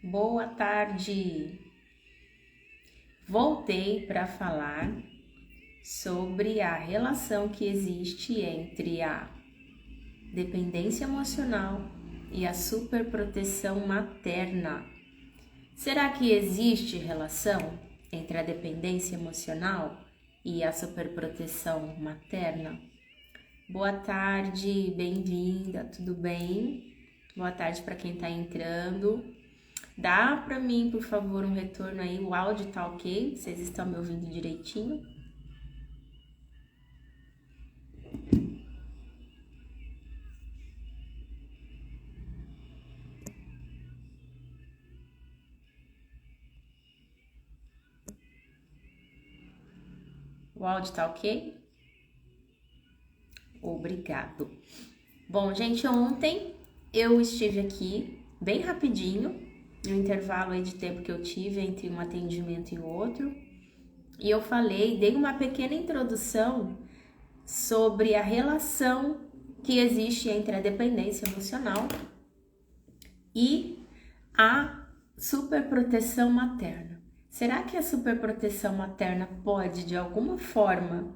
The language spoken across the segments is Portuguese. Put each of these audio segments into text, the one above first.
Boa tarde! Voltei para falar sobre a relação que existe entre a dependência emocional e a superproteção materna. Será que existe relação entre a dependência emocional e a superproteção materna? Boa tarde, bem-vinda, tudo bem? Boa tarde para quem está entrando. Dá para mim, por favor, um retorno aí, o áudio tá ok? Vocês estão me ouvindo direitinho? O áudio tá ok? Obrigado. Bom, gente, ontem eu estive aqui bem rapidinho, no intervalo aí de tempo que eu tive entre um atendimento e outro, e eu dei uma pequena introdução sobre a relação que existe entre a dependência emocional e a superproteção materna. Será que a superproteção materna pode, de alguma forma,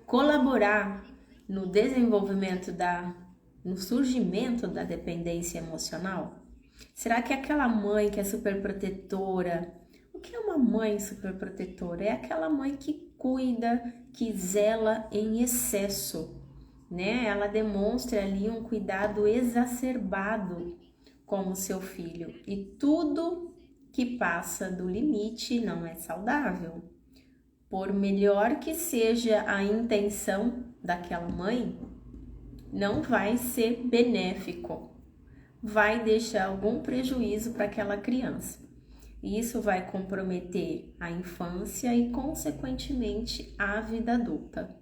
colaborar no desenvolvimento no surgimento da dependência emocional? Será que aquela mãe que é superprotetora, o que é uma mãe superprotetora? É aquela mãe que cuida, que zela em excesso, né? Ela demonstra ali um cuidado exacerbado com o seu filho e tudo que passa do limite não é saudável. Por melhor que seja a intenção daquela mãe, não vai ser benéfico, vai deixar algum prejuízo para aquela criança. E isso vai comprometer a infância e, consequentemente, a vida adulta.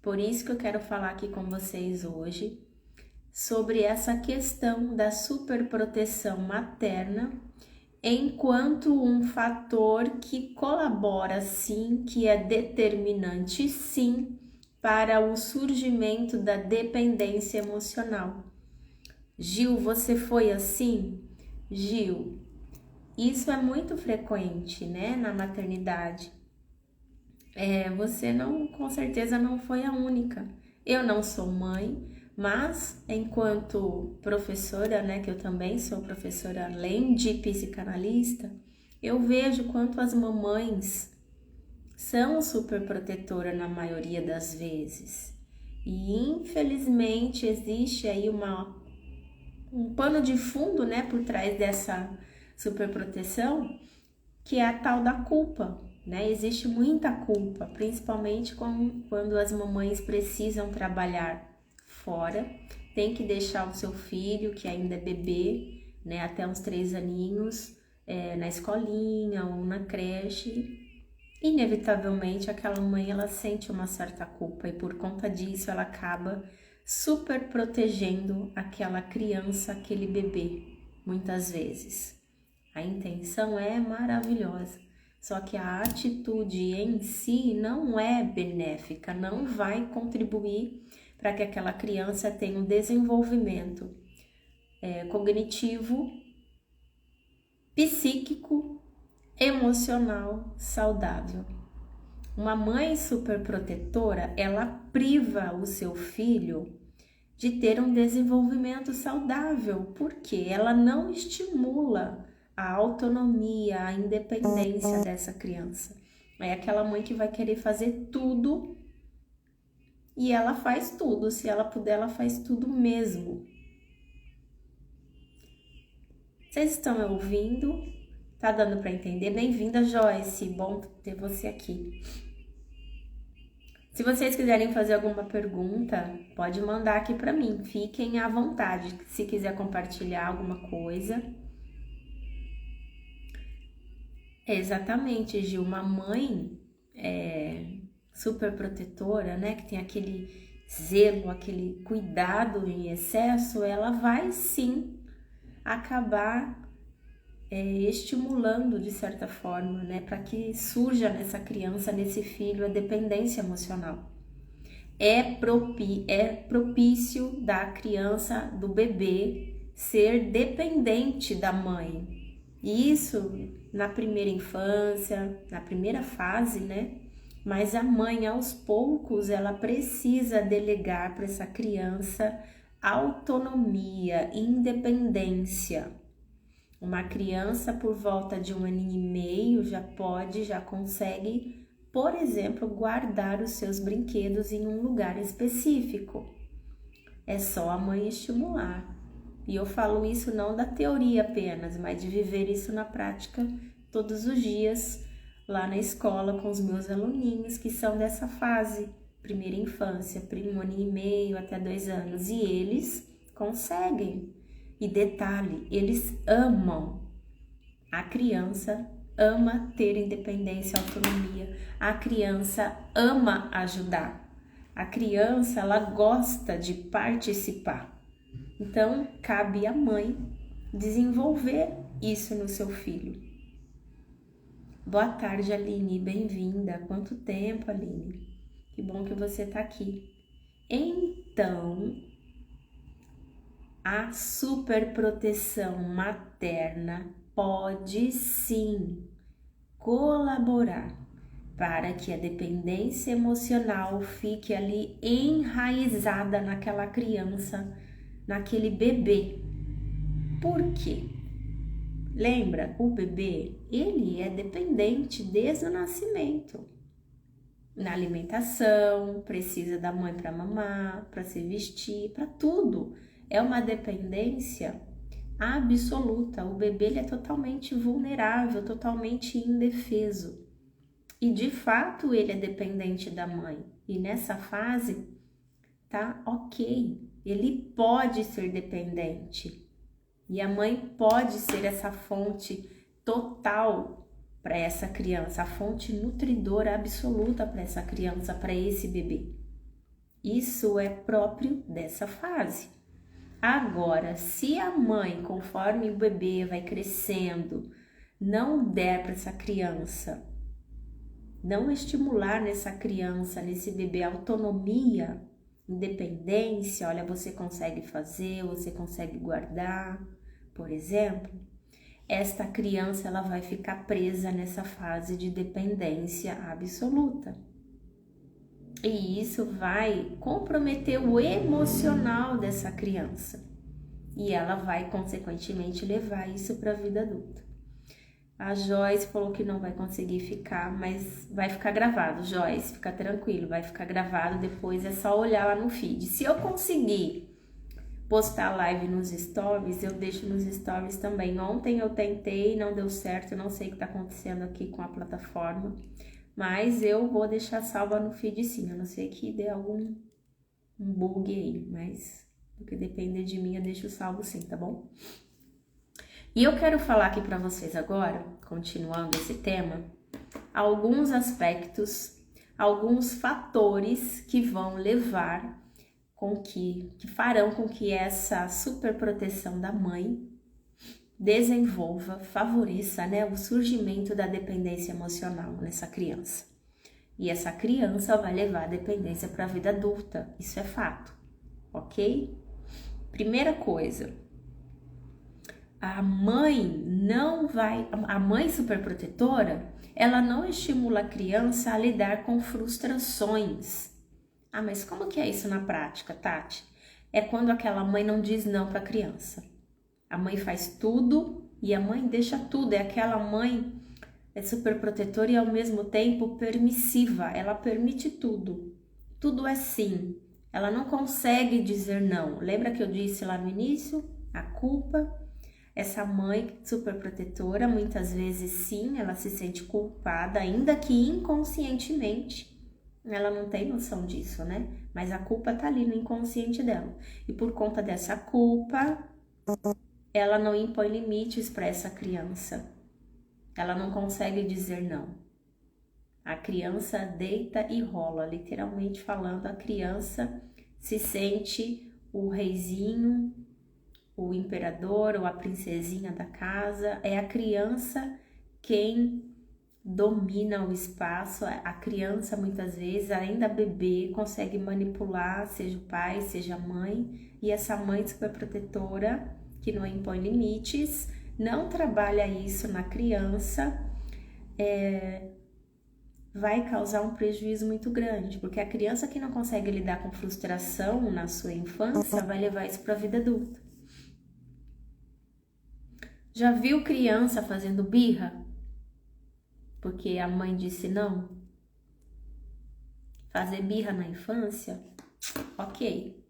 Por isso que eu quero falar aqui com vocês hoje sobre essa questão da superproteção materna enquanto um fator que colabora sim, que é determinante sim para o surgimento da dependência emocional. Gil, você foi assim? Gil, isso é muito frequente, né, na maternidade. Você não, com certeza não foi a única. Eu não sou mãe, mas enquanto professora, né, que eu também sou professora além de psicanalista, eu vejo quanto as mamães são super protetoras na maioria das vezes. E infelizmente existe aí um pano de fundo, né, por trás dessa superproteção, que é a tal da culpa, né? Existe muita culpa, principalmente quando as mamães precisam trabalhar fora, tem que deixar o seu filho, que ainda é bebê, né, até uns 3 aninhos, na escolinha ou na creche. Inevitavelmente, aquela mãe, ela sente uma certa culpa e por conta disso ela acaba super protegendo aquela criança, aquele bebê, muitas vezes. A intenção é maravilhosa, só que a atitude em si não é benéfica, não vai contribuir para que aquela criança tenha um desenvolvimento cognitivo, psíquico, emocional saudável. Uma mãe superprotetora, ela priva o seu filho de ter um desenvolvimento saudável, porque ela não estimula a autonomia, a independência dessa criança. É aquela mãe que vai querer fazer tudo e ela faz tudo. Se ela puder, ela faz tudo mesmo. Vocês estão me ouvindo? Tá dando para entender? Bem-vinda, Joyce. Bom ter você aqui. Se vocês quiserem fazer alguma pergunta, pode mandar aqui para mim. Fiquem à vontade. Se quiser compartilhar alguma coisa. Exatamente, Gil. Uma mãe super protetora, né? Que tem aquele zelo, aquele cuidado em excesso, ela vai sim acabar estimulando de certa forma, né, para que surja nessa criança, nesse filho, a dependência emocional. É propício da criança, do bebê, ser dependente da mãe. E isso na primeira infância, na primeira fase, né? Mas a mãe, aos poucos, ela precisa delegar para essa criança autonomia, independência. Uma criança por volta de 1 ano e meio já consegue, por exemplo, guardar os seus brinquedos em um lugar específico. É só a mãe estimular. E eu falo isso não da teoria apenas, mas de viver isso na prática todos os dias lá na escola com os meus aluninhos que são dessa fase, primeira infância, 1 ano e meio até 2 anos. E eles conseguem. E detalhe, eles amam. A criança ama ter independência, autonomia. A criança ama ajudar. A criança, ela gosta de participar. Então, cabe à mãe desenvolver isso no seu filho. Boa tarde, Aline, bem-vinda. Quanto tempo, Aline? Que bom que você está aqui. Então, a superproteção materna pode sim colaborar para que a dependência emocional fique ali enraizada naquela criança, naquele bebê. Por quê? Lembra, o bebê, ele é dependente desde o nascimento. Na alimentação, precisa da mãe para mamar, para se vestir, para tudo. É uma dependência absoluta. O bebê ele é totalmente vulnerável, totalmente indefeso. E de fato ele é dependente da mãe. E nessa fase, tá ok. Ele pode ser dependente. E a mãe pode ser essa fonte total para essa criança, a fonte nutridora absoluta para essa criança, para esse bebê. Isso é próprio dessa fase. Agora, se a mãe, conforme o bebê vai crescendo, não der para essa criança, não estimular nessa criança, nesse bebê, autonomia, independência, olha, você consegue fazer, você consegue guardar, por exemplo, esta criança ela vai ficar presa nessa fase de dependência absoluta. E isso vai comprometer o emocional dessa criança. E ela vai, consequentemente, levar isso para a vida adulta. A Joyce falou que não vai conseguir ficar, mas vai ficar gravado, Joyce, fica tranquilo, vai ficar gravado, depois é só olhar lá no feed. Se eu conseguir postar live nos stories, eu deixo nos stories também. Ontem eu tentei, não deu certo, eu não sei o que está acontecendo aqui com a plataforma, mas eu vou deixar salva no feed sim, a não ser que dê algum bug aí, mas do que depender de mim eu deixo salvo sim, tá bom? E eu quero falar aqui para vocês agora, continuando esse tema, alguns aspectos, alguns fatores que vão levar que farão com que essa superproteção da mãe desenvolva, favoreça, né, o surgimento da dependência emocional nessa criança. E essa criança vai levar a dependência para a vida adulta, isso é fato, ok? Primeira coisa, a mãe superprotetora, ela não estimula a criança a lidar com frustrações. Ah, mas como que é isso na prática, Tati? É quando aquela mãe não diz não para a criança. A mãe faz tudo e a mãe deixa tudo. É aquela mãe superprotetora e ao mesmo tempo permissiva. Ela permite tudo. Tudo é sim. Ela não consegue dizer não. Lembra que eu disse lá no início? A culpa. Essa mãe superprotetora, muitas vezes sim, ela se sente culpada, ainda que inconscientemente. Ela não tem noção disso, né? Mas a culpa tá ali no inconsciente dela. E por conta dessa culpa, ela não impõe limites para essa criança. Ela não consegue dizer não. A criança deita e rola, literalmente falando, a criança se sente o reizinho, o imperador ou a princesinha da casa. É a criança quem domina o espaço. A criança muitas vezes, ainda bebê, consegue manipular, seja o pai, seja a mãe, e essa mãe superprotetora que não impõe limites, não trabalha isso na criança, vai causar um prejuízo muito grande, porque a criança que não consegue lidar com frustração na sua infância vai levar isso para a vida adulta. Já viu criança fazendo birra? Porque a mãe disse não? Fazer birra na infância, ok.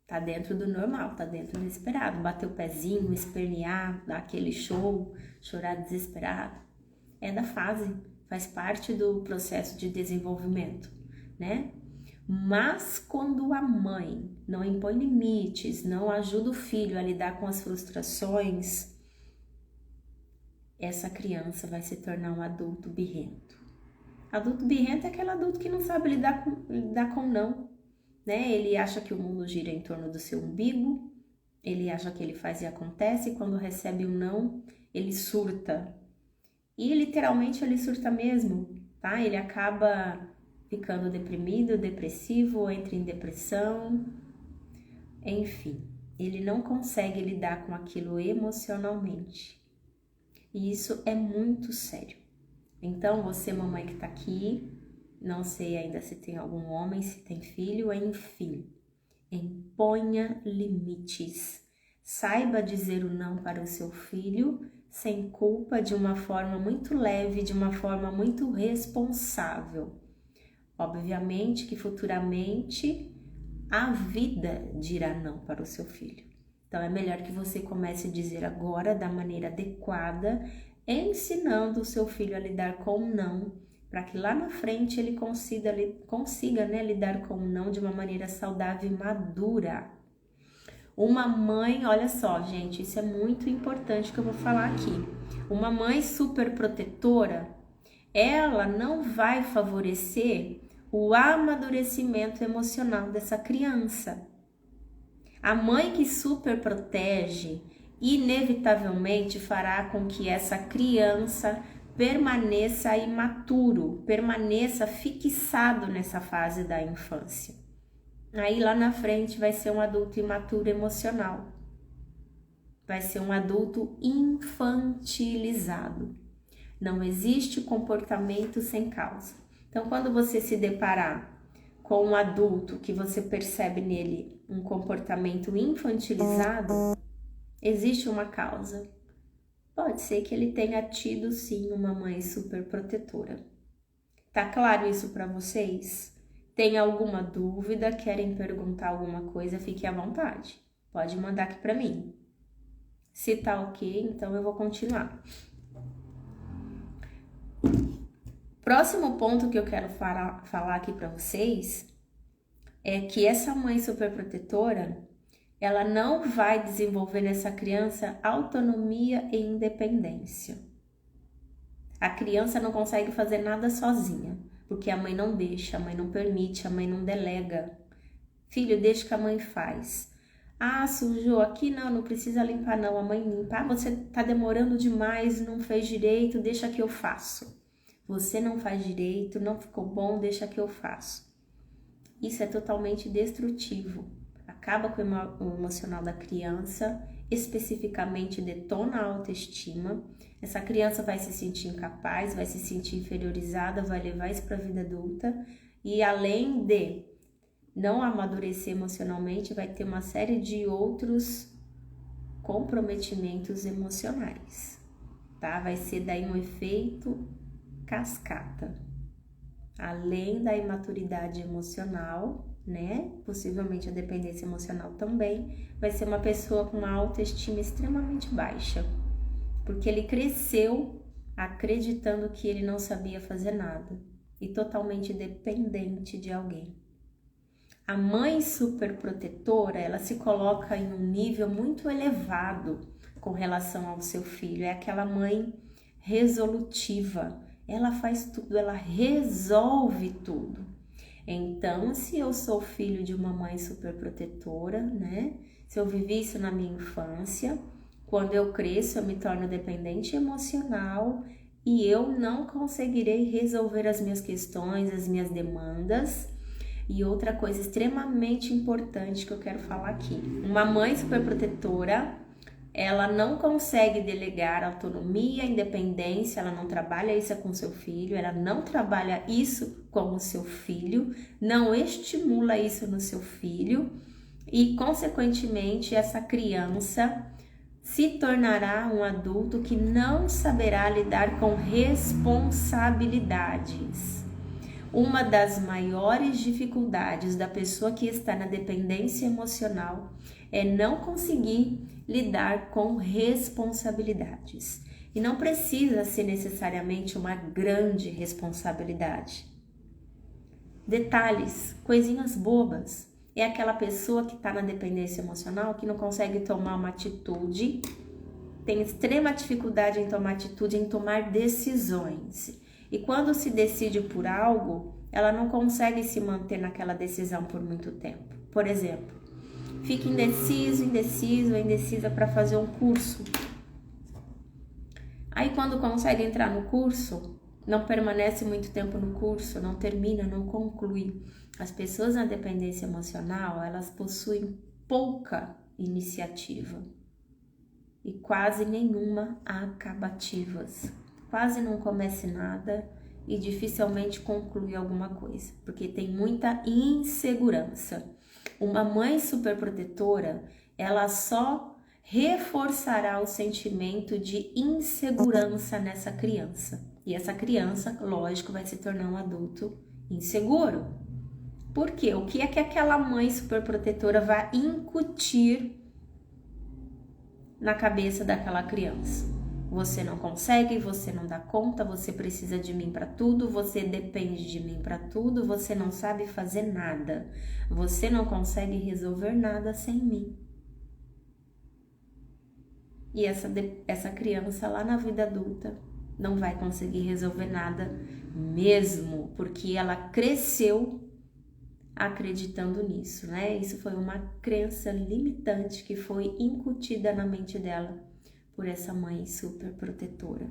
Tá dentro do normal, tá dentro do esperado. Bater o pezinho, espernear, dar aquele show, chorar desesperado. É da fase, faz parte do processo de desenvolvimento, né? Mas quando a mãe não impõe limites, não ajuda o filho a lidar com as frustrações, essa criança vai se tornar um adulto birrento. Adulto birrento é aquele adulto que não sabe lidar com não. Né? Ele acha que o mundo gira em torno do seu umbigo, ele acha que ele faz e acontece, e quando recebe um não, ele surta. E literalmente ele surta mesmo, tá? Ele acaba ficando deprimido, depressivo, entra em depressão, enfim, ele não consegue lidar com aquilo emocionalmente. E isso é muito sério. Então, você, mamãe que tá aqui, não sei ainda se tem algum homem, se tem filho, enfim. Imponha limites. Saiba dizer o não para o seu filho sem culpa, de uma forma muito leve, de uma forma muito responsável. Obviamente que futuramente a vida dirá não para o seu filho. Então é melhor que você comece a dizer agora da maneira adequada, ensinando o seu filho a lidar com o não, para que lá na frente ele consiga lidar com o não de uma maneira saudável e madura. Uma mãe, olha só, gente, isso é muito importante que eu vou falar aqui. Uma mãe super protetora, ela não vai favorecer o amadurecimento emocional dessa criança. A mãe que super protege, inevitavelmente fará com que essa criança permaneça imaturo, permaneça fixado nessa fase da infância. Aí lá na frente vai ser um adulto imaturo emocional. Vai ser um adulto infantilizado. Não existe comportamento sem causa. Então, quando você se deparar com um adulto que você percebe nele um comportamento infantilizado, existe uma causa. Pode ser que ele tenha tido sim uma mãe super protetora. Tá claro isso para vocês? Tem alguma dúvida? Querem perguntar alguma coisa? Fique à vontade. Pode mandar aqui para mim. Se tá ok, então eu vou continuar. Próximo ponto que eu quero falar aqui para vocês é que essa mãe superprotetora, ela não vai desenvolver nessa criança autonomia e independência. A criança não consegue fazer nada sozinha, porque a mãe não deixa, a mãe não permite, a mãe não delega. Filho, deixa que a mãe faz. Ah, sujou aqui? Não precisa limpar não, a mãe limpa. Ah, você tá demorando demais, não fez direito, deixa que eu faço. Você não faz direito, não ficou bom, deixa que eu faço. Isso é totalmente destrutivo. Acaba com o emocional da criança, especificamente detona a autoestima. Essa criança vai se sentir incapaz, vai se sentir inferiorizada, vai levar isso para a vida adulta. E além de não amadurecer emocionalmente, vai ter uma série de outros comprometimentos emocionais, tá? Vai ser daí um efeito cascata. Além da imaturidade emocional, né? Possivelmente a dependência emocional também, vai ser uma pessoa com uma autoestima extremamente baixa, porque ele cresceu acreditando que ele não sabia fazer nada e totalmente dependente de alguém. A mãe superprotetora, ela se coloca em um nível muito elevado com relação ao seu filho. É aquela mãe resolutiva. Ela faz tudo, ela resolve tudo. Então, se eu sou filho de uma mãe superprotetora, né? Se eu vivi isso na minha infância, quando eu cresço, eu me torno dependente emocional e eu não conseguirei resolver as minhas questões, as minhas demandas. E outra coisa extremamente importante que eu quero falar aqui. Uma mãe superprotetora, ela não consegue delegar autonomia, independência, ela não trabalha isso com seu filho, ela não trabalha isso com o seu filho, não estimula isso no seu filho e, consequentemente, essa criança se tornará um adulto que não saberá lidar com responsabilidades. Uma das maiores dificuldades da pessoa que está na dependência emocional é não conseguir lidar com responsabilidades. E não precisa ser necessariamente uma grande responsabilidade. Detalhes, coisinhas bobas. É aquela pessoa que está na dependência emocional que não consegue tomar uma atitude, tem extrema dificuldade em tomar atitude, em tomar decisões. E quando se decide por algo, ela não consegue se manter naquela decisão por muito tempo. Por exemplo, fica indeciso, indeciso, indecisa para fazer um curso. Aí quando consegue entrar no curso, não permanece muito tempo no curso, não termina, não conclui. As pessoas na dependência emocional, elas possuem pouca iniciativa e quase nenhuma acabativas. Quase não comece nada e dificilmente conclui alguma coisa, porque tem muita insegurança. Uma mãe superprotetora, ela só reforçará o sentimento de insegurança nessa criança. E essa criança, lógico, vai se tornar um adulto inseguro. Por quê? O que é que aquela mãe superprotetora vai incutir na cabeça daquela criança? Você não consegue, você não dá conta, você precisa de mim para tudo, você depende de mim para tudo, você não sabe fazer nada, você não consegue resolver nada sem mim. E essa criança lá na vida adulta não vai conseguir resolver nada mesmo, porque ela cresceu acreditando nisso, né? Isso foi uma crença limitante que foi incutida na mente dela por essa mãe super protetora.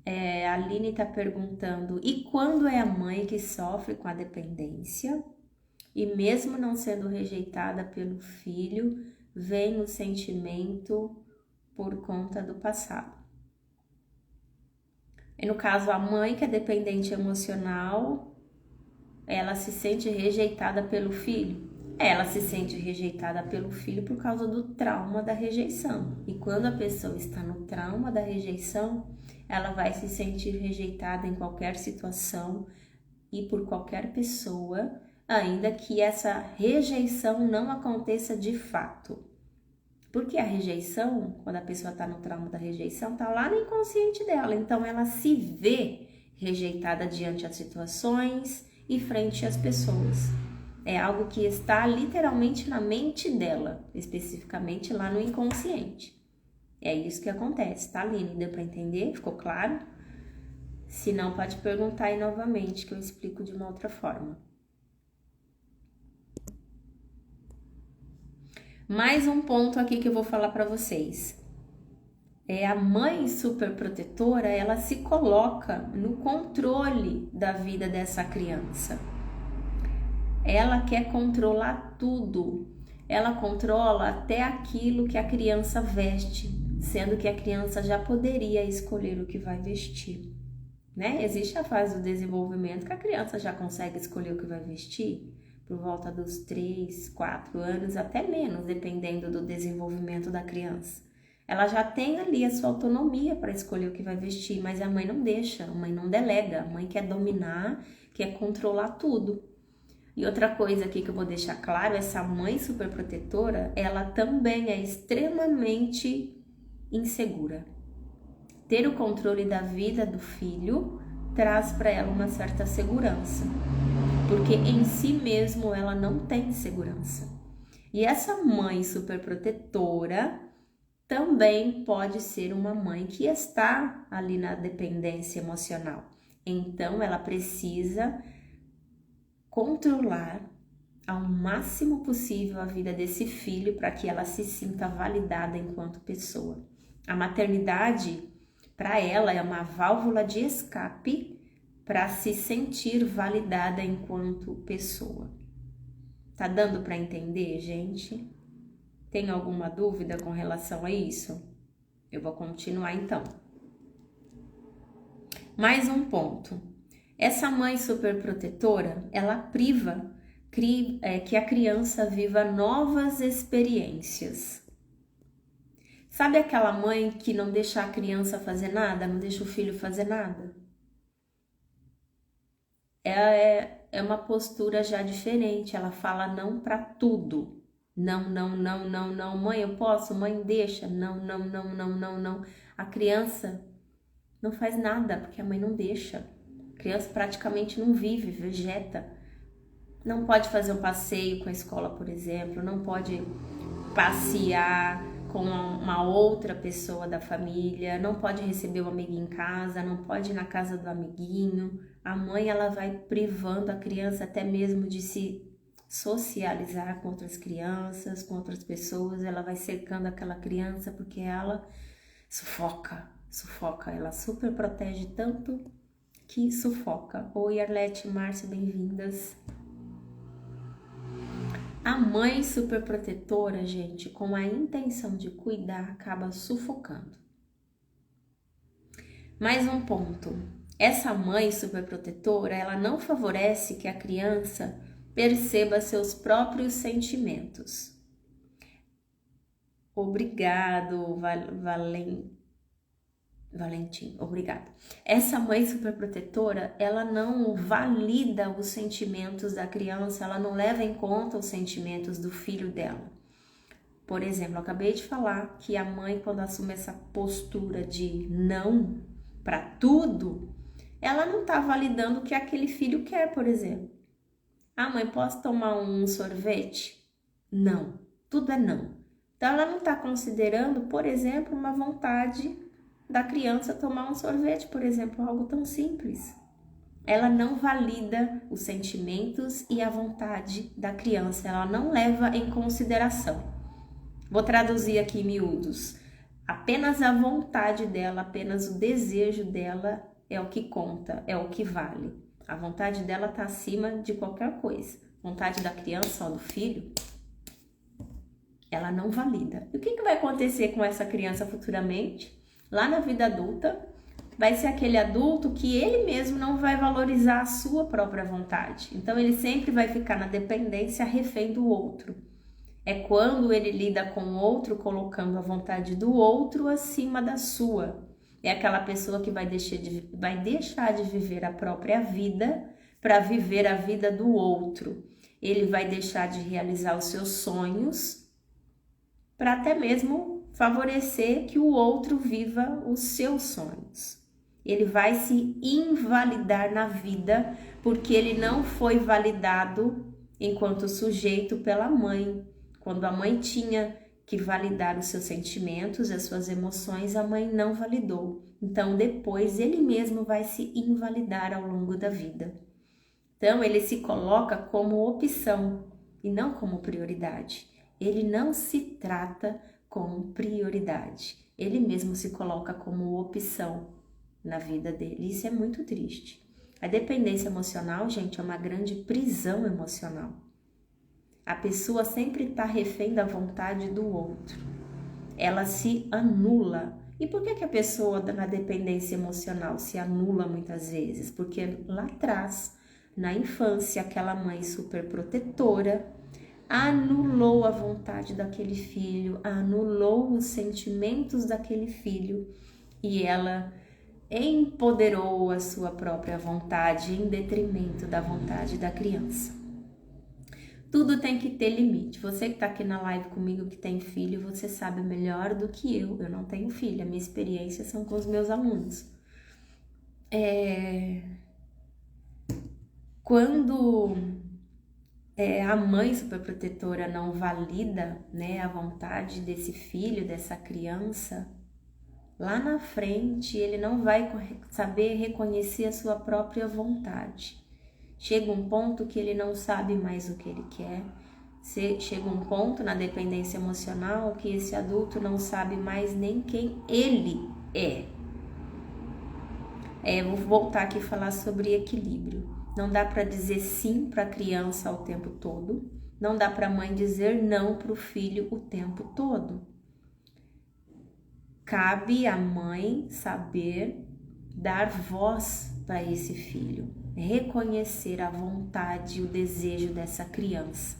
A Aline tá perguntando, e quando é a mãe que sofre com a dependência e mesmo não sendo rejeitada pelo filho, vem o sentimento por conta do passado? E no caso, a mãe que é dependente emocional, ela se sente rejeitada pelo filho? Ela se sente rejeitada pelo filho por causa do trauma da rejeição. E quando a pessoa está no trauma da rejeição, ela vai se sentir rejeitada em qualquer situação e por qualquer pessoa, ainda que essa rejeição não aconteça de fato. Porque a rejeição, quando a pessoa está no trauma da rejeição, está lá no inconsciente dela. Então ela se vê rejeitada diante das situações e frente às pessoas. É algo que está literalmente na mente dela, especificamente lá no inconsciente. É isso que acontece, tá, Aline? Deu para entender? Ficou claro? Se não, pode perguntar aí novamente, que eu explico de uma outra forma. Mais um ponto aqui que eu vou falar para vocês. A mãe superprotetora, ela se coloca no controle da vida dessa criança. Ela quer controlar tudo. Ela controla até aquilo que a criança veste, sendo que a criança já poderia escolher o que vai vestir, né? Existe a fase do desenvolvimento que a criança já consegue escolher o que vai vestir, por volta dos 3, 4 anos, até menos, dependendo do desenvolvimento da criança. Ela já tem ali a sua autonomia para escolher o que vai vestir, mas a mãe não deixa, a mãe não delega, a mãe quer dominar, quer controlar tudo. E outra coisa aqui que eu vou deixar claro, essa mãe superprotetora, ela também é extremamente insegura. Ter o controle da vida do filho traz para ela uma certa segurança, porque em si mesmo ela não tem segurança. E essa mãe superprotetora também pode ser uma mãe que está ali na dependência emocional. Então ela precisa controlar ao máximo possível a vida desse filho para que ela se sinta validada enquanto pessoa. A maternidade, para ela, é uma válvula de escape para se sentir validada enquanto pessoa. Tá dando para entender, gente? Tem alguma dúvida com relação a isso? Eu vou continuar então. Mais um ponto. Essa mãe superprotetora, ela priva que a criança viva novas experiências. Sabe aquela mãe que não deixa a criança fazer nada, não deixa o filho fazer nada? É uma postura já diferente, ela fala não para tudo. Não, não, não, não, não. Mãe, eu posso? Mãe, deixa. Não, não, não, não, não, não. A criança não faz nada porque a mãe não deixa. A criança praticamente não vive, vegeta. Não pode fazer um passeio com a escola, por exemplo. Não pode passear com uma outra pessoa da família. Não pode receber um amiguinho em casa. Não pode ir na casa do amiguinho. A mãe, ela vai privando a criança até mesmo de se socializar com outras crianças, com outras pessoas. Ela vai cercando aquela criança porque ela sufoca, ela super protege tanto que sufoca. Oi, Arlete, Márcia, bem-vindas. A mãe super protetora, gente, com a intenção de cuidar, acaba sufocando. Mais um ponto. Essa mãe super protetora, ela não favorece que a criança perceba seus próprios sentimentos. Obrigado, Valentim, obrigada. Essa mãe superprotetora, ela não valida os sentimentos da criança, ela não leva em conta os sentimentos do filho dela. Por exemplo, eu acabei de falar que a mãe, quando assume essa postura de não para tudo, ela não tá validando o que aquele filho quer, por exemplo. Ah, mãe, posso tomar um sorvete? Não, tudo é não. Então, ela não tá considerando, por exemplo, uma vontade da criança tomar um sorvete, por exemplo, algo tão simples. Ela não valida os sentimentos e a vontade da criança, ela não leva em consideração. Vou traduzir aqui em miúdos. Apenas a vontade dela, apenas o desejo dela é o que conta, é o que vale. A vontade dela está acima de qualquer coisa. A vontade da criança ou do filho, ela não valida. E o que vai acontecer com essa criança futuramente? Lá na vida adulta, vai ser aquele adulto que ele mesmo não vai valorizar a sua própria vontade. Então, ele sempre vai ficar na dependência, refém do outro. É quando ele lida com o outro, colocando a vontade do outro acima da sua. É aquela pessoa que vai deixar de viver a própria vida para viver a vida do outro. Ele vai deixar de realizar os seus sonhos para até mesmo favorecer que o outro viva os seus sonhos. Ele vai se invalidar na vida porque ele não foi validado enquanto sujeito pela mãe. Quando a mãe tinha que validar os seus sentimentos, as suas emoções, a mãe não validou. Então, depois, ele mesmo vai se invalidar ao longo da vida. Então, ele se coloca como opção e não como prioridade. Ele não se trata como prioridade. Ele mesmo se coloca como opção na vida dele. Isso é muito triste. A dependência emocional, gente, é uma grande prisão emocional. A pessoa sempre está refém da vontade do outro. Ela se anula. E por que a pessoa na dependência emocional se anula muitas vezes? Porque lá atrás, na infância, aquela mãe super protetora anulou a vontade daquele filho, anulou os sentimentos daquele filho e ela empoderou a sua própria vontade em detrimento da vontade da criança. Tudo tem que ter limite. Você que está aqui na live comigo, que tem filho, você sabe melhor do que eu. Eu não tenho filho, a minha experiência são com os meus alunos. Quando a mãe superprotetora não valida, né, a vontade desse filho, dessa criança, lá na frente ele não vai saber reconhecer a sua própria vontade. Chega um ponto que ele não sabe mais o que ele quer. Chega um ponto na dependência emocional que esse adulto não sabe mais nem quem ele é. Vou voltar aqui e falar sobre equilíbrio. Não dá para dizer sim para a criança o tempo todo. Não dá para a mãe dizer não para o filho o tempo todo. Cabe à mãe saber dar voz para esse filho, reconhecer a vontade e o desejo dessa criança,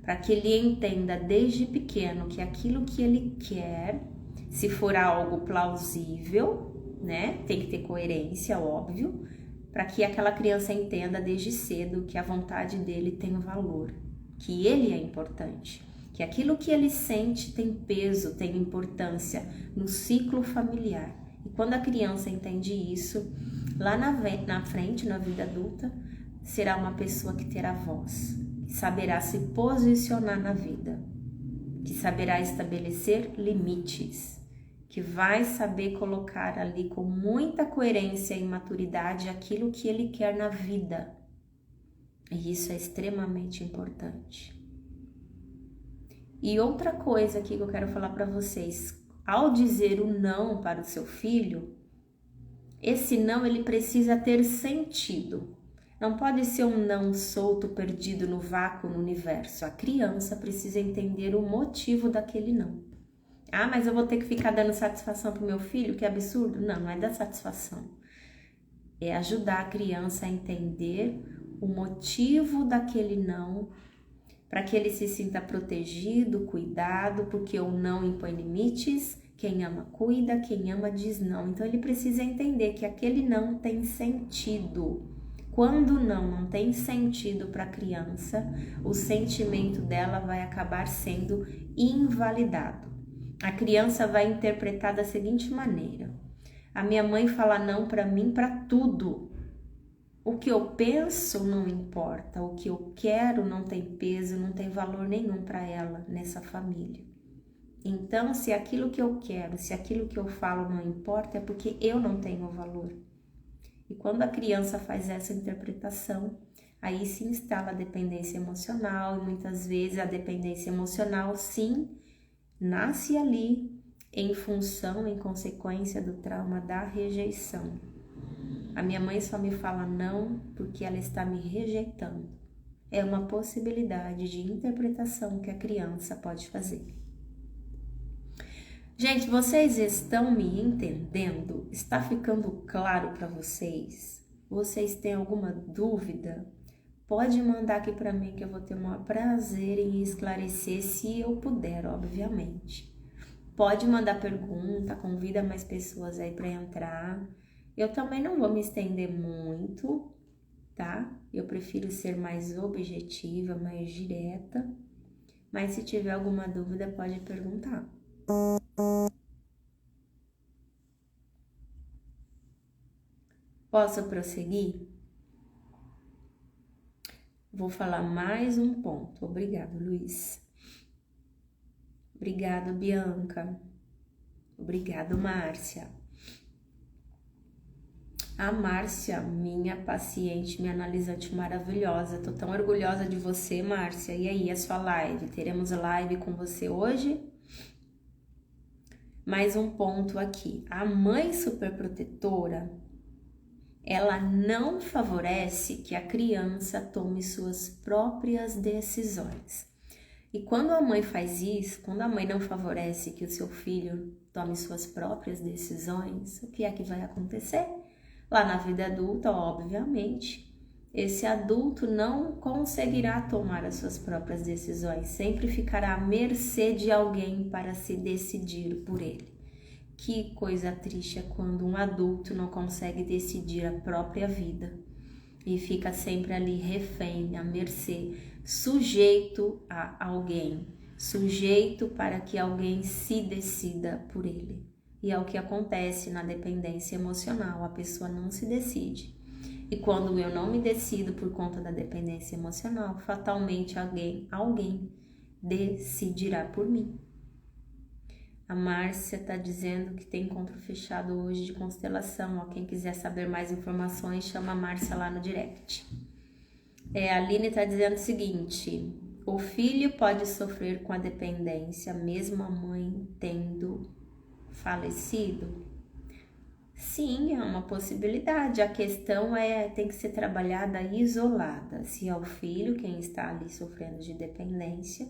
para que ele entenda desde pequeno que aquilo que ele quer, se for algo plausível, né, tem que ter coerência, óbvio, para que aquela criança entenda desde cedo que a vontade dele tem valor, que ele é importante, que aquilo que ele sente tem peso, tem importância no ciclo familiar. E quando a criança entende isso, lá na frente, na vida adulta, será uma pessoa que terá voz, que saberá se posicionar na vida, que saberá estabelecer limites, que vai saber colocar ali com muita coerência e maturidade aquilo que ele quer na vida. E isso é extremamente importante. E outra coisa aqui que eu quero falar para vocês, ao dizer o não para o seu filho, esse não ele precisa ter sentido. Não pode ser um não solto, perdido no vácuo, no universo. A criança precisa entender o motivo daquele não. Ah, mas eu vou ter que ficar dando satisfação pro meu filho? Que absurdo. Não, não é dar satisfação. É ajudar a criança a entender o motivo daquele não, para que ele se sinta protegido, cuidado, porque o não impõe limites, quem ama cuida, quem ama diz não. Então ele precisa entender que aquele não tem sentido. Quando não tem sentido para a criança, o sentimento dela vai acabar sendo invalidado. A criança vai interpretar da seguinte maneira: a minha mãe fala não para mim para tudo. O que eu penso não importa, o que eu quero não tem peso, não tem valor nenhum para ela nessa família. Então, se aquilo que eu quero, se aquilo que eu falo não importa, é porque eu não tenho valor. E quando a criança faz essa interpretação, aí se instala a dependência emocional, e muitas vezes a dependência emocional, sim, nasce ali em função, em consequência do trauma da rejeição. A minha mãe só me fala não porque ela está me rejeitando. É uma possibilidade de interpretação que a criança pode fazer. Gente, vocês estão me entendendo? Está ficando claro para vocês? Vocês têm alguma dúvida? Pode mandar aqui para mim que eu vou ter o maior prazer em esclarecer, se eu puder, obviamente. Pode mandar pergunta, convida mais pessoas aí para entrar. Eu também não vou me estender muito, tá? Eu prefiro ser mais objetiva, mais direta. Mas se tiver alguma dúvida, pode perguntar. Posso prosseguir? Vou falar mais um ponto. Obrigado, Luiz. Obrigado, Bianca. Obrigado, Márcia. A Márcia, minha paciente, minha analisante maravilhosa. Tô tão orgulhosa de você, Márcia. E aí, a sua live? Teremos live com você hoje? Mais um ponto aqui. A mãe superprotetora, ela não favorece que a criança tome suas próprias decisões. E quando a mãe faz isso, quando a mãe não favorece que o seu filho tome suas próprias decisões, o que é que vai acontecer? Lá na vida adulta, obviamente, esse adulto não conseguirá tomar as suas próprias decisões, sempre ficará à mercê de alguém para se decidir por ele. Que coisa triste é quando um adulto não consegue decidir a própria vida e fica sempre ali refém, à mercê, sujeito a alguém, sujeito para que alguém se decida por ele. E é o que acontece na dependência emocional, a pessoa não se decide. E quando eu não me decido por conta da dependência emocional, fatalmente alguém decidirá por mim. A Márcia está dizendo que tem encontro fechado hoje de constelação. Ó, quem quiser saber mais informações, chama a Márcia lá no direct. A Aline está dizendo o seguinte: o filho pode sofrer com a dependência, mesmo a mãe tendo falecido? Sim, é uma possibilidade. A questão tem que ser trabalhada isolada. Se é o filho quem está ali sofrendo de dependência,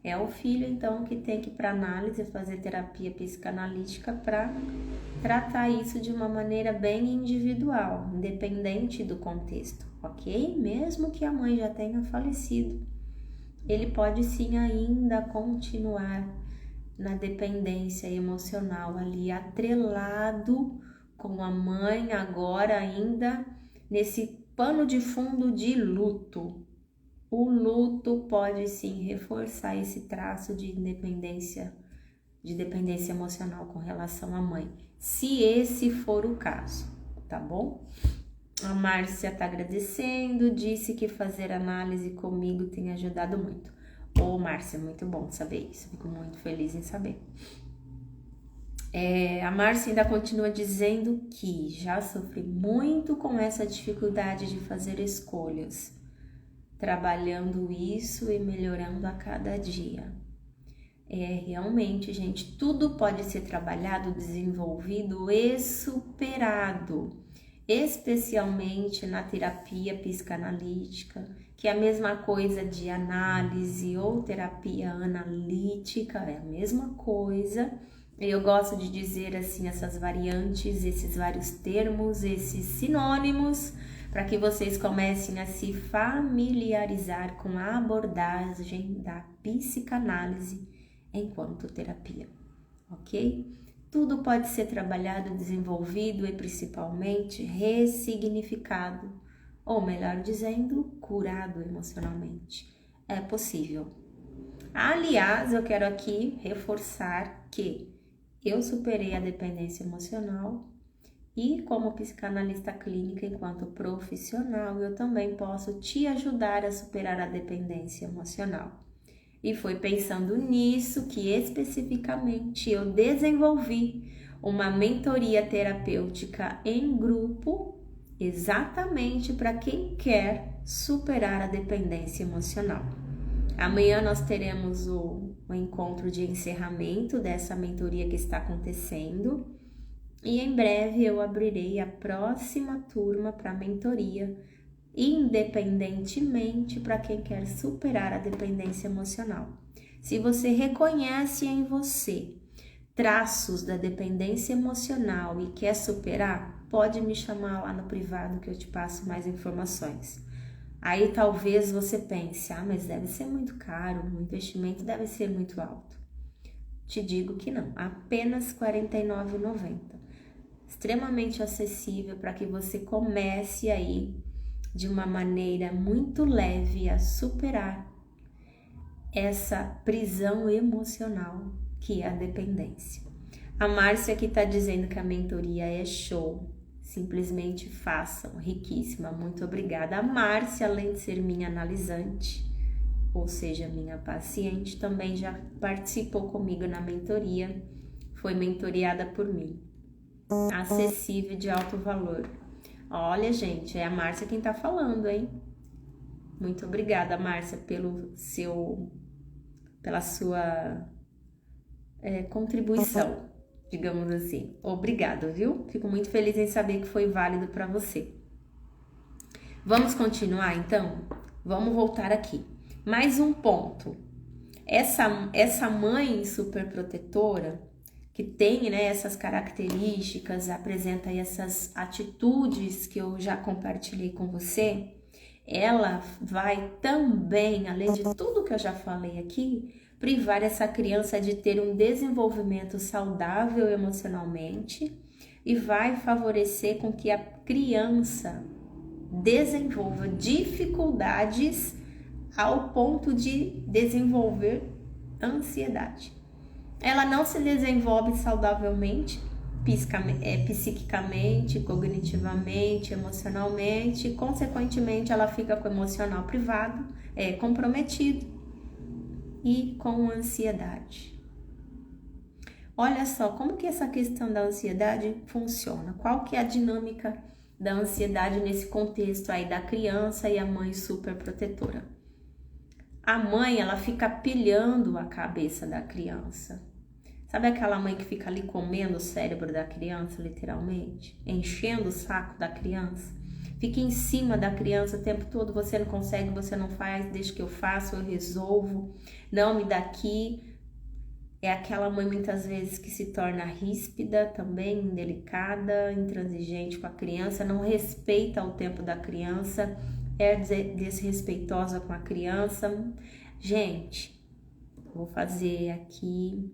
é o filho então que tem que ir para análise, fazer terapia psicanalítica para tratar isso de uma maneira bem individual, independente do contexto, ok? Mesmo que a mãe já tenha falecido, ele pode sim ainda continuar na dependência emocional ali, atrelado com a mãe, agora ainda nesse pano de fundo de luto. O luto pode sim reforçar esse traço de dependência emocional com relação à mãe, se esse for o caso, tá bom? A Márcia tá agradecendo, disse que fazer análise comigo tem ajudado muito. Ô, Márcia, muito bom saber isso, fico muito feliz em saber. A Márcia ainda continua dizendo que já sofri muito com essa dificuldade de fazer escolhas, trabalhando isso e melhorando a cada dia. Realmente, gente, tudo pode ser trabalhado, desenvolvido e superado, especialmente na terapia psicanalítica, que é a mesma coisa de análise ou terapia analítica, é a mesma coisa. Eu gosto de dizer assim essas variantes, esses vários termos, esses sinônimos, para que vocês comecem a se familiarizar com a abordagem da psicanálise enquanto terapia, ok? Tudo pode ser trabalhado, desenvolvido e principalmente ressignificado, ou melhor dizendo, curado emocionalmente. É possível. Aliás, eu quero aqui reforçar que eu superei a dependência emocional e como psicanalista clínica, enquanto profissional, eu também posso te ajudar a superar a dependência emocional. E foi pensando nisso que especificamente eu desenvolvi uma mentoria terapêutica em grupo, exatamente para quem quer superar a dependência emocional. Amanhã nós teremos o encontro de encerramento dessa mentoria que está acontecendo e em breve eu abrirei a próxima turma para a mentoria, independentemente para quem quer superar a dependência emocional. Se você reconhece em você traços da dependência emocional e quer superar, pode me chamar lá no privado que eu te passo mais informações. Aí talvez você pense, mas deve ser muito caro, o investimento deve ser muito alto. Te digo que não, apenas R$ 49,90. Extremamente acessível para que você comece aí de uma maneira muito leve a superar essa prisão emocional que é a dependência. A Márcia aqui está dizendo que a mentoria é show, simplesmente façam, riquíssima, muito obrigada. A Márcia, além de ser minha analisante, ou seja, minha paciente, também já participou comigo na mentoria, foi mentoriada por mim, acessível, de alto valor. Olha, gente, é a Márcia quem tá falando, hein? Muito obrigada, Márcia, pela sua contribuição, digamos assim. Obrigada, viu? Fico muito feliz em saber que foi válido para você. Vamos continuar, então? Vamos voltar aqui. Mais um ponto. Essa mãe superprotetora, que tem, né, essas características, apresenta essas atitudes que eu já compartilhei com você, ela vai também, além de tudo que eu já falei aqui, privar essa criança de ter um desenvolvimento saudável emocionalmente e vai favorecer com que a criança desenvolva dificuldades ao ponto de desenvolver ansiedade. Ela não se desenvolve saudavelmente, psiquicamente, cognitivamente, emocionalmente, e, consequentemente, ela fica com o emocional privado, comprometido e com ansiedade. Olha só como que essa questão da ansiedade funciona, qual que é a dinâmica da ansiedade nesse contexto aí da criança e a mãe superprotetora. A mãe, ela fica pilhando a cabeça da criança, Sabe aquela mãe que fica ali comendo o cérebro da criança, literalmente? Enchendo o saco da criança? Fica em cima da criança o tempo todo, você não consegue, você não faz, deixa que eu faço, eu resolvo, não me dá aqui. É aquela mãe muitas vezes que se torna ríspida também, indelicada, intransigente com a criança, não respeita o tempo da criança, é desrespeitosa com a criança. Gente, vou fazer aqui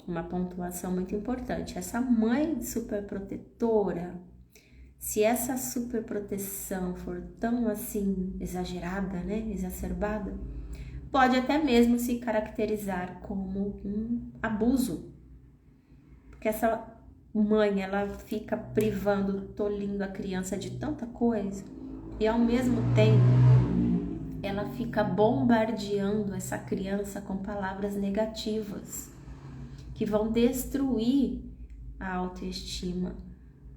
uma pontuação muito importante. Essa mãe superprotetora, se essa superproteção for tão assim exagerada, né, exacerbada, pode até mesmo se caracterizar como um abuso. Porque essa mãe, ela fica privando, tolhindo a criança de tanta coisa e ao mesmo tempo ela fica bombardeando essa criança com palavras negativas que vão destruir a autoestima.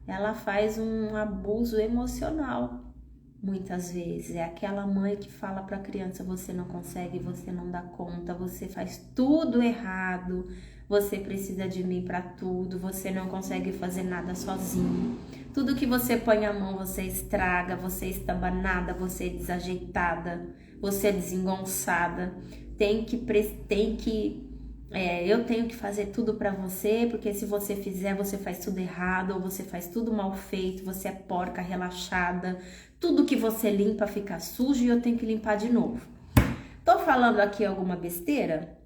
Ela faz um abuso emocional, muitas vezes. É aquela mãe que fala para a criança: você não consegue, você não dá conta, você faz tudo errado, você precisa de mim para tudo, você não consegue fazer nada sozinho. Tudo que você põe a mão, você estraga, você é estabanada, você é desajeitada, você é desengonçada. Eu tenho que fazer tudo pra você, porque se você fizer, você faz tudo errado, ou você faz tudo mal feito, você é porca, relaxada, tudo que você limpa fica sujo e eu tenho que limpar de novo. Tô falando aqui alguma besteira?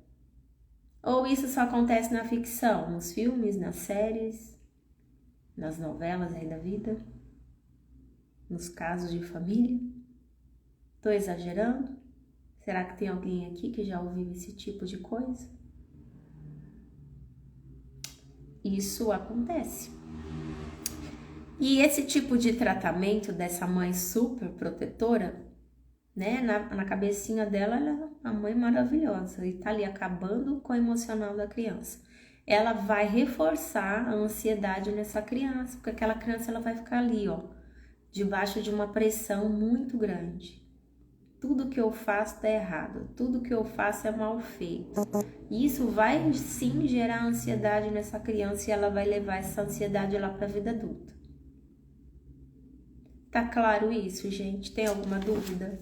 Ou isso só acontece na ficção, nos filmes, nas séries, nas novelas aí da vida, nos casos de família? Tô exagerando? Será que tem alguém aqui que já ouviu esse tipo de coisa? Isso acontece. E esse tipo de tratamento dessa mãe super protetora, né? Na cabecinha dela, ela é uma mãe maravilhosa e tá ali acabando com o emocional da criança. Ela vai reforçar a ansiedade nessa criança, porque aquela criança ela vai ficar ali, ó, debaixo de uma pressão muito grande. Tudo que eu faço tá errado, tudo que eu faço é mal feito. E isso vai sim gerar ansiedade nessa criança e ela vai levar essa ansiedade lá para a vida adulta. Tá claro isso, gente? Tem alguma dúvida?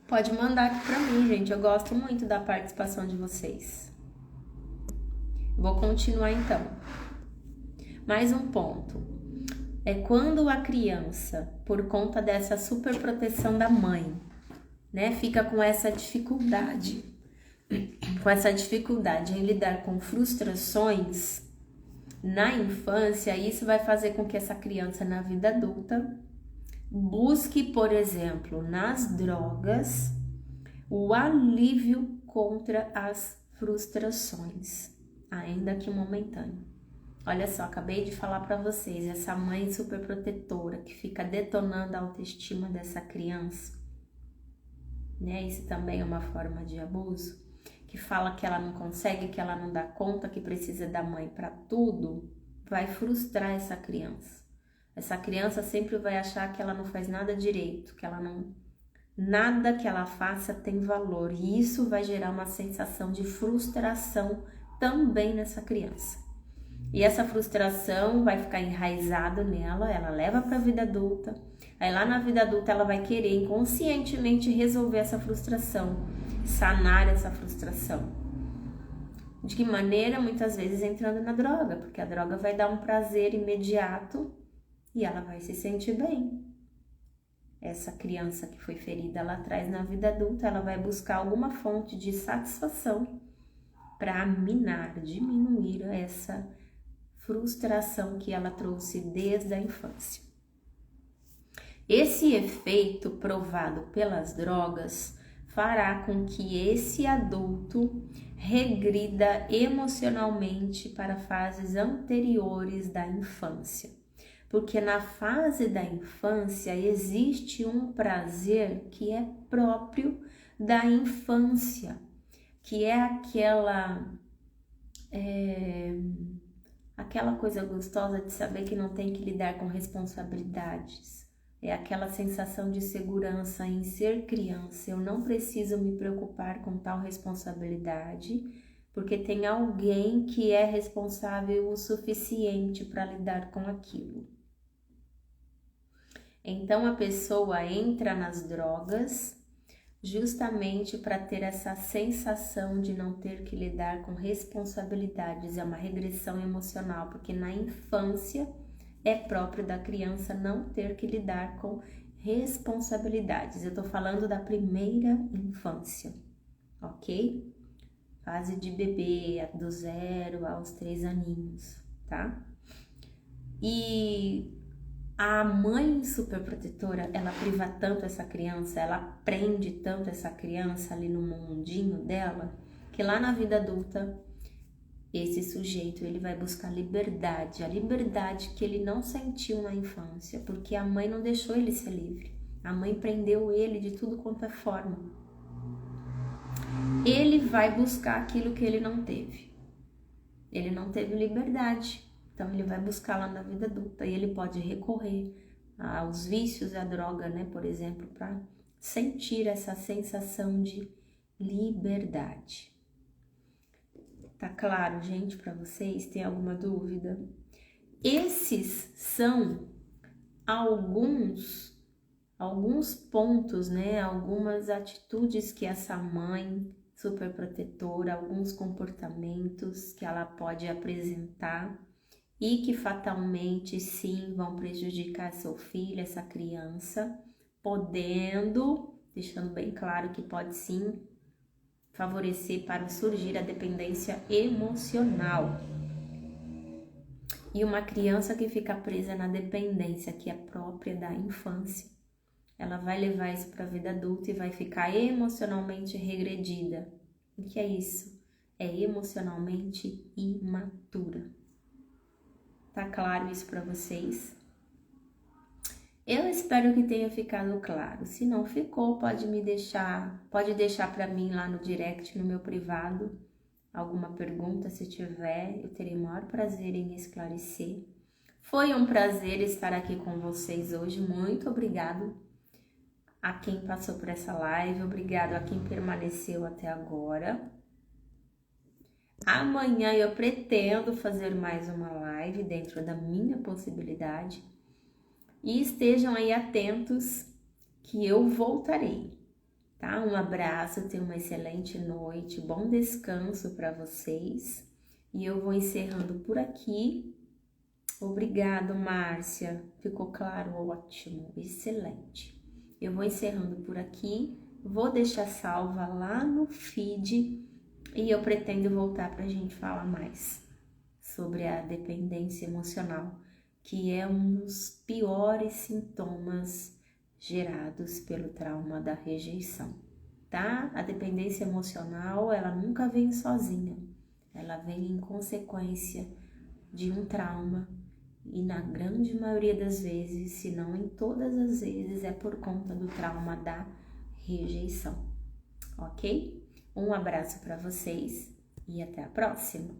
Pode mandar aqui para mim, gente. Eu gosto muito da participação de vocês. Vou continuar então. Mais um ponto. É quando a criança, por conta dessa superproteção da mãe, né, fica com essa dificuldade em lidar com frustrações na infância, isso vai fazer com que essa criança na vida adulta busque, por exemplo, nas drogas, o alívio contra as frustrações, ainda que momentâneo. Olha só, acabei de falar para vocês, essa mãe super protetora que fica detonando a autoestima dessa criança, né? Isso também é uma forma de abuso, que fala que ela não consegue, que ela não dá conta, que precisa da mãe para tudo, vai frustrar essa criança. Essa criança sempre vai achar que ela não faz nada direito, que nada que ela faça tem valor, e isso vai gerar uma sensação de frustração também nessa criança. E essa frustração vai ficar enraizada nela, ela leva para a vida adulta. Aí lá na vida adulta ela vai querer inconscientemente resolver essa frustração, sanar essa frustração. De que maneira? Muitas vezes entrando na droga, porque a droga vai dar um prazer imediato e ela vai se sentir bem. Essa criança que foi ferida lá atrás na vida adulta, ela vai buscar alguma fonte de satisfação para minar, diminuir essa frustração que ela trouxe desde a infância. Esse efeito provado pelas drogas fará com que esse adulto regrida emocionalmente para fases anteriores da infância. Porque na fase da infância existe um prazer que é próprio da infância, que é aquela coisa gostosa de saber que não tem que lidar com responsabilidades. É aquela sensação de segurança em ser criança. Eu não preciso me preocupar com tal responsabilidade, porque tem alguém que é responsável o suficiente para lidar com aquilo. Então a pessoa entra nas drogas justamente para ter essa sensação de não ter que lidar com responsabilidades. É uma regressão emocional, porque na infância é próprio da criança não ter que lidar com responsabilidades. Eu tô falando da primeira infância, ok? Fase de bebê, do 0 aos 3 aninhos, tá? E a mãe superprotetora, ela priva tanto essa criança, ela prende tanto essa criança ali no mundinho dela, que lá na vida adulta, esse sujeito, ele vai buscar liberdade, a liberdade que ele não sentiu na infância, porque a mãe não deixou ele ser livre. A mãe prendeu ele de tudo quanto é forma. Ele vai buscar aquilo que ele não teve. Ele não teve liberdade. Então, ele vai buscar lá na vida adulta e ele pode recorrer aos vícios, à droga, né, por exemplo, para sentir essa sensação de liberdade. Tá claro, gente, para vocês? Tem alguma dúvida? Esses são alguns pontos, né, algumas atitudes que essa mãe superprotetora, alguns comportamentos que ela pode apresentar e que fatalmente sim vão prejudicar seu filho, essa criança, deixando bem claro que pode sim favorecer para surgir a dependência emocional. E uma criança que fica presa na dependência que é própria da infância, ela vai levar isso para a vida adulta e vai ficar emocionalmente regredida. O que é isso? É emocionalmente imatura. Tá claro isso para vocês? Eu espero que tenha ficado claro. Se não ficou, pode deixar para mim lá no direct, no meu privado, alguma pergunta, se tiver, eu terei o maior prazer em esclarecer. Foi um prazer estar aqui com vocês hoje. Muito obrigado a quem passou por essa live, obrigado a quem permaneceu até agora. Amanhã eu pretendo fazer mais uma live dentro da minha possibilidade e estejam aí atentos que eu voltarei, tá? Um abraço, tenham uma excelente noite, bom descanso para vocês e eu vou encerrando por aqui. Obrigado, Márcia, ficou claro? Ótimo, excelente. Eu vou encerrando por aqui, vou deixar salva lá no feed. E eu pretendo voltar para a gente falar mais sobre a dependência emocional, que é um dos piores sintomas gerados pelo trauma da rejeição, tá? A dependência emocional, ela nunca vem sozinha, ela vem em consequência de um trauma e na grande maioria das vezes, se não em todas as vezes, é por conta do trauma da rejeição, ok? Um abraço para vocês e até a próxima!